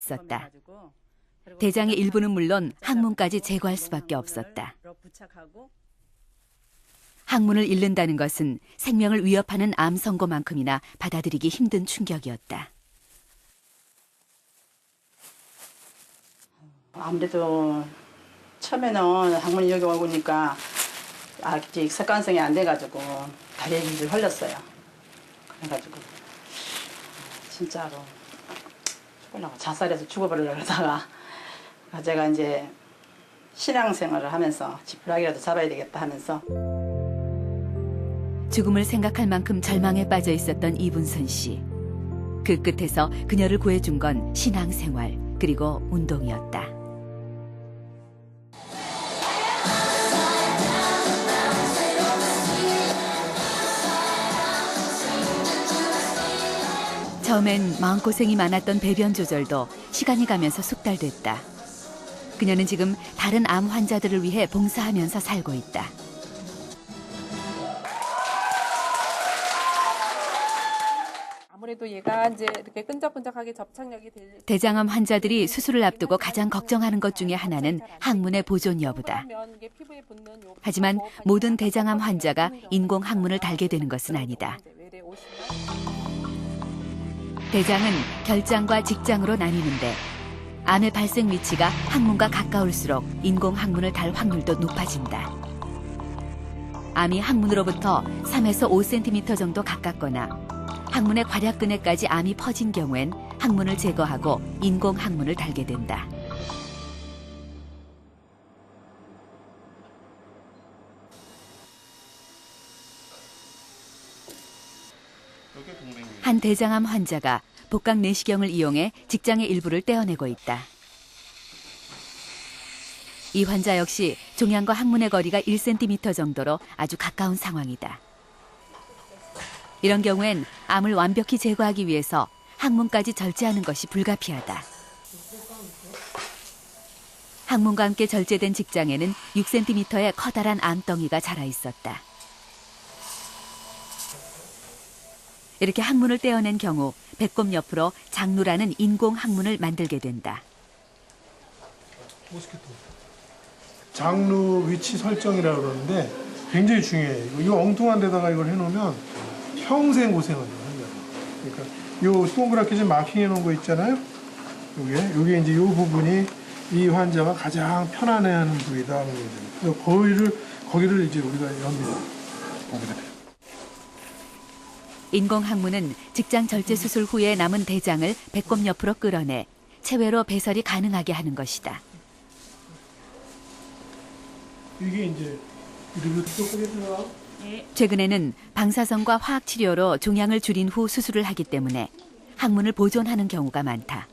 있었다. 대장의 일부는 물론 항문까지 제거할 수밖에 없었다. 항문을 잃는다는 것은 생명을 위협하는 암 선고만큼이나 받아들이기 힘든 충격이었다. 아무래도 처음에는 항문이 여기 오니까 아직 색간성이 안 돼가지고 다리에 힘을 흘렸어요. 그래가지고 진짜로 죽으려고 자살해서 죽어버리려고 그러다가 제가 이제 신앙생활을 하면서 지푸라기라도 잡아야 되겠다 하면서 죽음을 생각할 만큼 절망에 빠져 있었던 이분선 씨. 그 끝에서 그녀를 구해준 건 신앙생활 그리고 운동이었다. 처음엔 마음고생이 많았던 배변 조절도 시간이 가면서 숙달됐다. 그녀는 지금 다른 암 환자들을 위해 봉사하면서 살고 있다. 아무래도 얘가 이제 이렇게 끈적끈적하게 접착력이 될 대장암 환자들이 수술을 앞두고 가장 걱정하는 것 중에 하나는 항문의 보존 여부다. 하지만 모든 대장암 환자가 인공 항문을 달게 되는 것은 아니다. 대장은 결장과 직장으로 나뉘는데 암의 발생 위치가 항문과 가까울수록 인공 항문을 달 확률도 높아진다. 암이 항문으로부터 3에서 5cm 정도 가깝거나 항문의 괄약근에까지 암이 퍼진 경우엔 항문을 제거하고 인공 항문을 달게 된다. 한 대장암 환자가 복강 내시경을 이용해 직장의 일부를 떼어내고 있다. 이 환자 역시 종양과 항문의 거리가 1cm 정도로 아주 가까운 상황이다. 이런 경우엔 암을 완벽히 제거하기 위해서 항문까지 절제하는 것이 불가피하다. 항문과 함께 절제된 직장에는 6cm의 커다란 암덩이가 자라 있었다. 이렇게 항문을 떼어낸 경우 배꼽 옆으로 장루라는 인공 항문을 만들게 된다. 장루 위치 설정이라고 그러는데 굉장히 중요해요. 이 엉뚱한 데다가 이걸 해놓으면 평생 고생을 해요. 그러니까 요 동그랗게 좀 마킹해 놓은 거 있잖아요. 요게 이제 요 부분이 이 환자가 가장 편안해하는 부위다. 그래서 거기를 이제 우리가 엽니다. 인공 항문은 직장 절제 수술 후에 남은 대장을 배꼽 옆으로 끌어내 체외로 배설이 가능하게 하는 것이다. 이게 이제 이렇게 들어가. 최근에는 방사선과 화학 치료로 종양을 줄인 후 수술을 하기 때문에 항문을 보존하는 경우가 많다.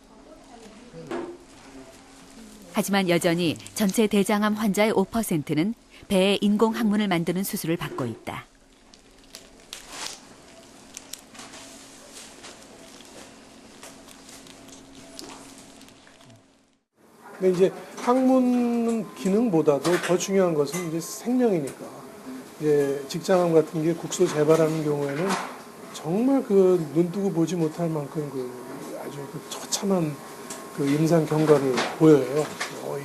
하지만 여전히 전체 대장암 환자의 5%는 배에 인공 항문을 만드는 수술을 받고 있다. 근데 이제 항문 기능보다도 더 중요한 것은 이제 생명이니까. 이제 직장암 같은 게 국소 재발하는 경우에는 정말 그 눈 뜨고 보지 못할 만큼 그 아주 그 처참한 그 임상 경과를 보여요.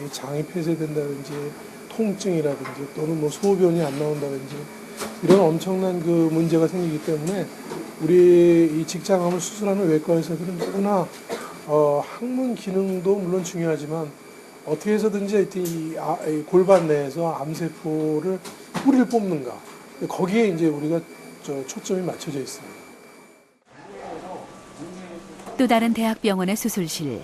이 장이 폐쇄된다든지 통증이라든지 또는 뭐 소변이 안 나온다든지 이런 엄청난 그 문제가 생기기 때문에 우리 이 직장암을 수술하는 외과에서들은 누구나 항문 기능도 물론 중요하지만 어떻게 해서든지 이 골반 내에서 암세포를 뿌리를 뽑는가 거기에 이제 우리가 초점이 맞춰져 있습니다. 또 다른 대학병원의 수술실.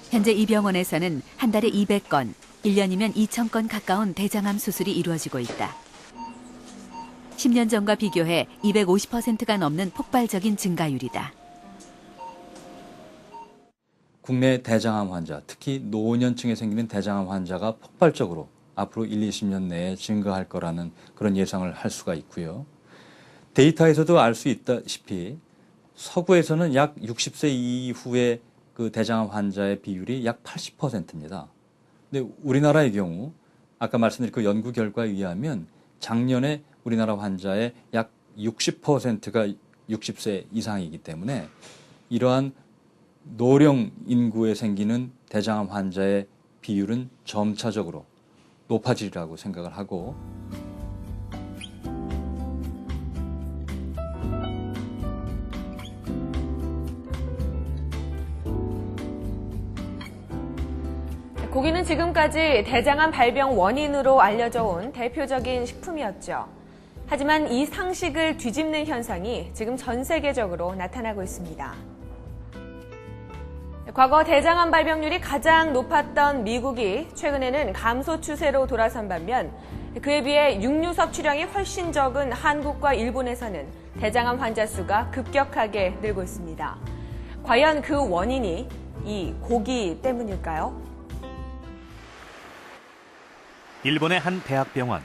현재 이 병원에서는 한 달에 200건, 1년이면 2,000건 가까운 대장암 수술이 이루어지고 있다. 10년 전과 비교해 250%가 넘는 폭발적인 증가율이다. 국내 대장암 환자, 특히 노년층에 생기는 대장암 환자가 폭발적으로 앞으로 20年내에 증가할 거라는 그런 예상을 할 수가 있고요. 데이터에서도 알 수 있다시피 서구에서는 약 60세 이후의 그 대장암 환자의 비율이 약 80%입니다. 근데 우리나라의 경우 아까 말씀드린 그 연구 결과에 의하면 작년에 우리나라 환자의 약 60%가 60세 이상이기 때문에 이러한 노령 인구에 생기는 대장암 환자의 비율은 점차적으로 높아지리라고 생각을 하고 고기는 지금까지 대장암 발병 원인으로 알려져 온 대표적인 식품이었죠. 하지만 이 상식을 뒤집는 현상이 지금 전 세계적으로 나타나고 있습니다. 과거 대장암 발병률이 가장 높았던 미국이 최근에는 감소 추세로 돌아선 반면 그에 비해 육류 섭취량이 훨씬 적은 한국과 일본에서는 대장암 환자 수가 급격하게 늘고 있습니다. 과연 그 원인이 이 고기 때문일까요? 일본의 한 대학병원.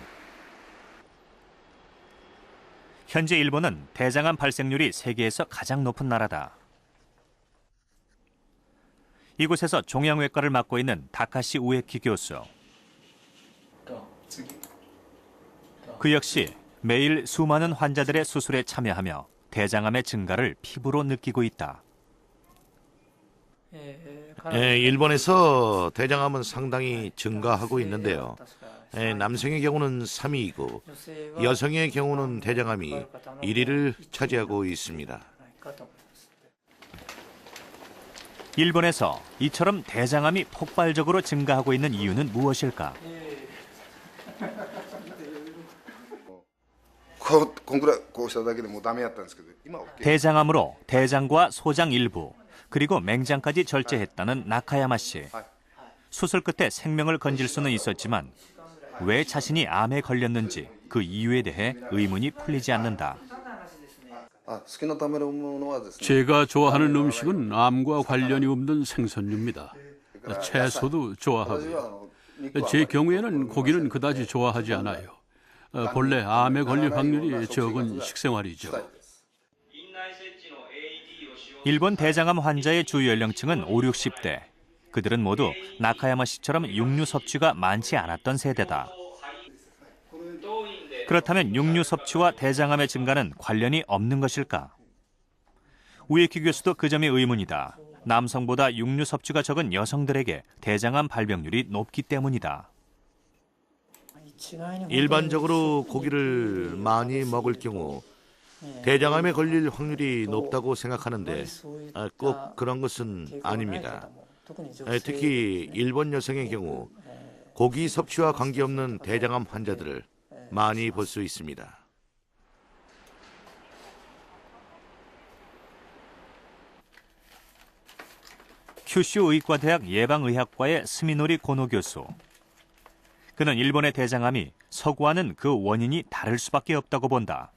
현재 일본은 대장암 발생률이 세계에서 가장 높은 나라다. 이곳에서 종양외과를 맡고 있는 다카시 우에키 교수. 그 역시 매일 수많은 환자들의 수술에 참여하며 대장암의 증가를 피부로 느끼고 있다. 일본에서 대장암은 상당히 증가하고 있는데요. 남성의 경우는 3위이고 여성의 경우는 대장암이 1위를 차지하고 있습니다. 일본에서 이처럼 대장암이 폭발적으로 증가하고 있는 이유는 무엇일까? 대장암으로 대장과 소장 일부, 그리고 맹장까지 절제했다는 나카야마 씨. 수술 끝에 생명을 건질 수는 있었지만 왜 자신이 암에 걸렸는지 그 이유에 대해 의문이 풀리지 않는다. 제가 좋아하는 음식은 암과 관련이 없는 생선류입니다. 채소도 좋아하고요. 제 경우에는 고기는 그다지 좋아하지 않아요. 본래 암에 걸릴 확률이 적은 식생활이죠. 일본 대장암 환자의 주 연령층은 5, 60대. 그들은 모두 나카야마 씨처럼 육류 섭취가 많지 않았던 세대다. 그렇다면 육류 섭취와 대장암의 증가는 관련이 없는 것일까? 우에키 교수도 그 점이 의문이다. 남성보다 육류 섭취가 적은 여성들에게 대장암 발병률이 높기 때문이다. 일반적으로 고기를 많이 먹을 경우 대장암에 걸릴 확률이 높다고 생각하는데 꼭 그런 것은 아닙니다. 특히 일본 여성의 경우 고기 섭취와 관계없는 대장암 환자들을 많이 볼 수 있습니다. 큐슈 의과대학 예방의학과의 스미노리 고노 교수. 그는 일본의 대장암이 서구와는 그 원인이 다를 수밖에 없다고 본다.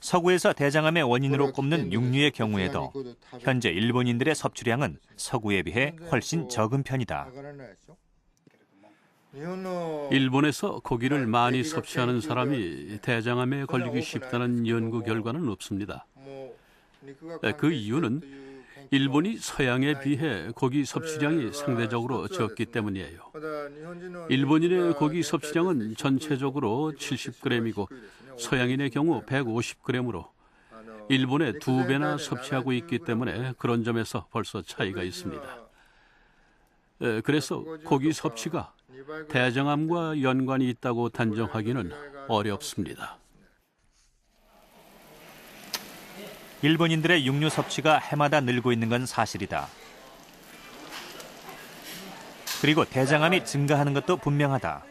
서구에서 대장암의 원인으로 꼽는 육류의 경우에도 현재 일본인들의 섭취량은 서구에 비해 훨씬 적은 편이다. 일본에서 고기를 많이 섭취하는 사람이 대장암에 걸리기 쉽다는 연구 결과는 없습니다. 그 이유는 일본이 서양에 비해 고기 섭취량이 상대적으로 적기 때문이에요. 일본인의 고기 섭취량은 전체적으로 70g이고 서양인의 경우 150g으로 일본의 2배나 섭취하고 있기 때문에 그런 점에서 벌써 차이가 있습니다. 그래서 고기 섭취가 대장암과 연관이 있다고 단정하기는 어렵습니다. 일본인들의 육류 섭취가 해마다 늘고 있는 건 사실이다. 그리고 대장암이 증가하는 것도 분명하다.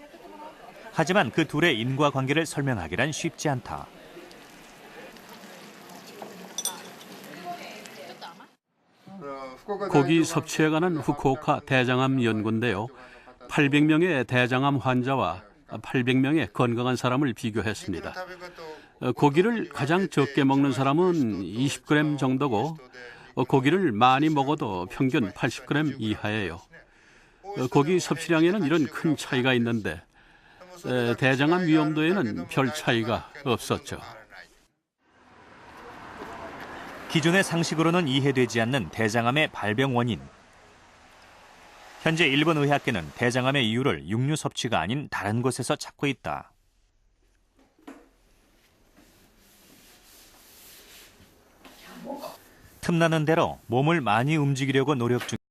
하지만 그 둘의 인과관계를 설명하기란 쉽지 않다. 고기 섭취에 관한 후쿠오카 대장암 연구인데요. 800명의 대장암 환자와 800명의 건강한 사람을 비교했습니다. 고기를 가장 적게 먹는 사람은 20g 정도고 고기를 많이 먹어도 평균 80g 이하예요. 고기 섭취량에는 이런 큰 차이가 있는데 대장암 위험도에는 별 차이가 없었죠. 기존의 상식으로는 이해되지 않는 대장암의 발병 원인. 현재 일본 의학계는 대장암의 이유를 육류 섭취가 아닌 다른 곳에서 찾고 있다. 틈나는 대로 몸을 많이 움직이려고 노력 중.